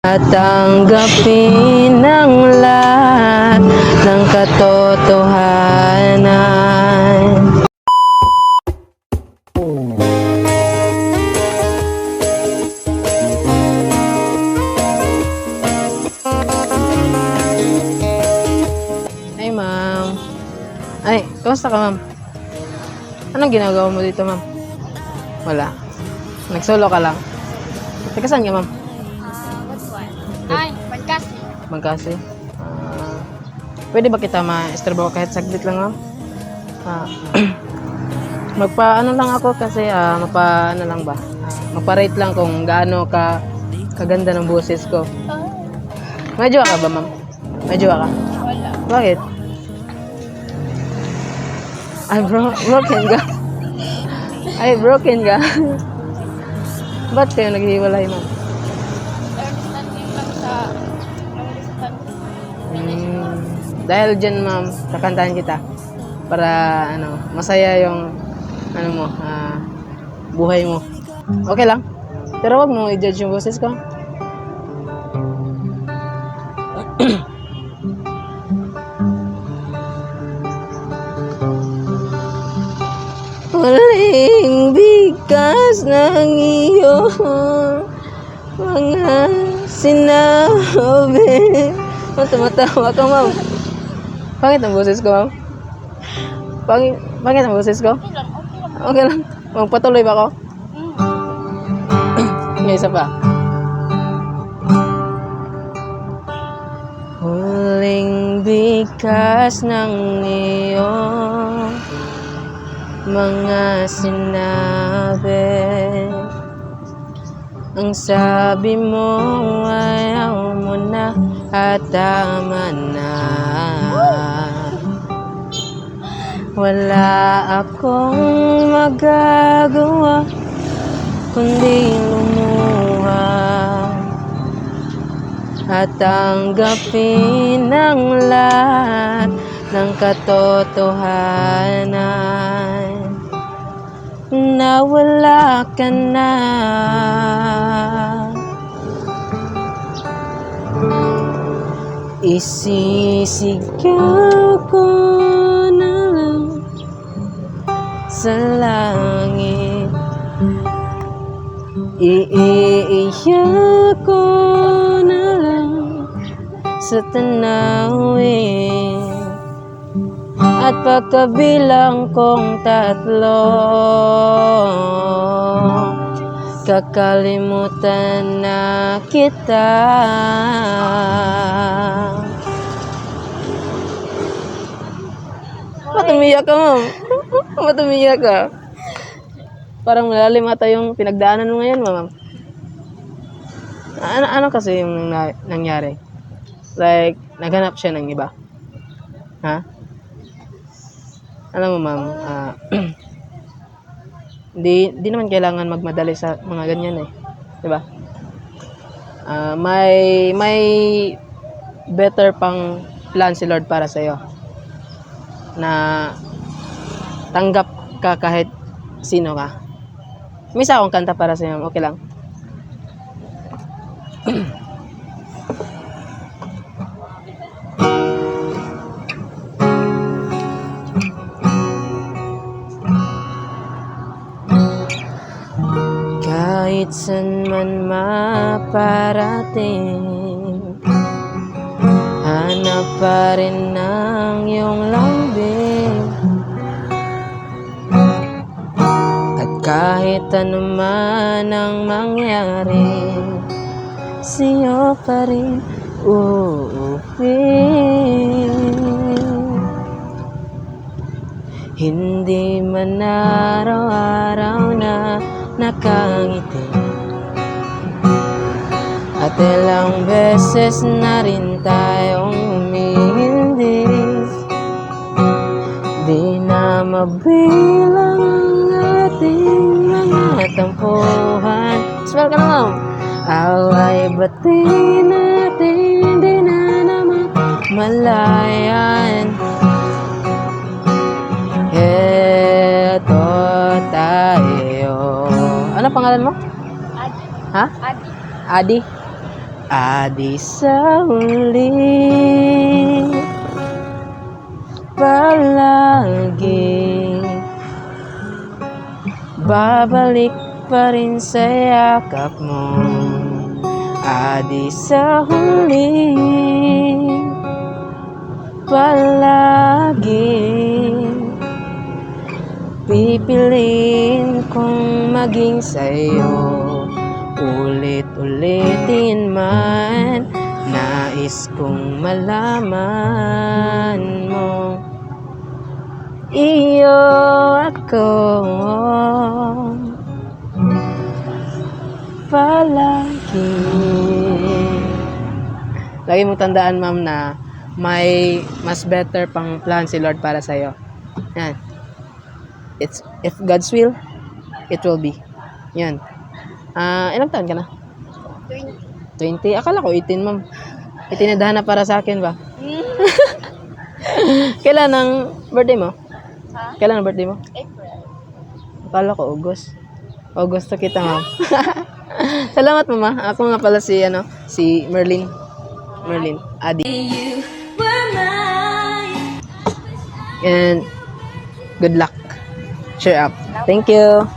At tanggapin ang lahat ng katotohanan. Ay, ma'am. Ay, kamusta ka, ma'am? Anong ginagawa mo dito, ma'am? Wala. Nagsolo ka lang. Teka, saan ka, ma'am? What's one? Ay, Pagkasi. Magkasi. Pwede ba kita ma-istorbo kahit saglit lang, ma'am? Magpa-ano lang ako kasi mapa-ano lang ba? Magpa-rate lang kung gaano kaganda ng boses ko. Medyo ka ba, ma'am? Medyo ka? Wala. Bakit? Ay, broken ka? Ay, broken ka? Ba't kayo naghiwalay, ma'am? Understanding lang sa understanding. Dahil dyan, ma'am, kakantahan kita para masaya yung buhay mo. Okay lang? Pero wag mo i-judge yung boses ko. Huling bigkas ng iyong mga sinabi. Tumatawa ka, ma'am. Pangit ang boses ko, ma'am. Pangit ang boses ko. Okay lang, okay lang. Okay lang. Magpatuloy ba ako? May isa pa. Huling bigkas ng iyong mga sinabi. Ang sabi mo ayaw mo na at tama na. Wala akong magagawa kundi lumuha at tanggapin ang lahat ng katotohanan na wala ka na. Isisigaw ko na lang sa langit, iiiyak ko na lang sa tanawin, at pagkabilang kong 3, kakalimutan na kita. Ba't umiyak ka, ma'am? Ba't umiyak ka? Parang malalim ata yung pinagdaanan mo ngayon, ma'am. Ano kasi yung nangyari? Like, naghanap siya ng iba. Ha? Alam mo, ma'am, di naman kailangan magmadali sa mga ganyan eh. 'Di ba? May better pang plan si Lord para sa iyo. Na tanggap ka kahit sino ka. May isa akong kanta para sa iyo, okay lang? Kahit san man maparating, hanap pa rin ang iyong lambing. At kahit ano man ang mangyari, sa'yo pa rin uuwi. Hindi man araw-araw na nakangiti, at ilang beses na rin tayong humihindi. Di na mabilang ang ating mga tampuhan. Smell ka na, ma'am. Away bati natin, di na naman malayan. Eto tayo. Ano pangalan mo? Adi. Ha? Adi. Adi? Adi sa huli palagi babalik pa rin sa yakap mo. Adi sa huli palagi pipiliin kong maging sa'yo. Ulit-ulitin man, nais kong malaman mo. Iyo ako palagi. Lagi mong tandaan, ma'am, na may mas better pang plan si Lord para sa'yo. Yan. It's, if God's will, it will be. Yan. Ilang taon ka na? 20. 20? Akala ko 18, ma'am. Itinadahan na para sa akin ba? Kailan ang birthday mo? Ha? Kailan ang birthday mo? April. Akala ko August. August to kita, ma'am. Salamat, mama. Ako nga pala si Merlin. Merlin. Adi. And good luck. Cheer up. Thank you.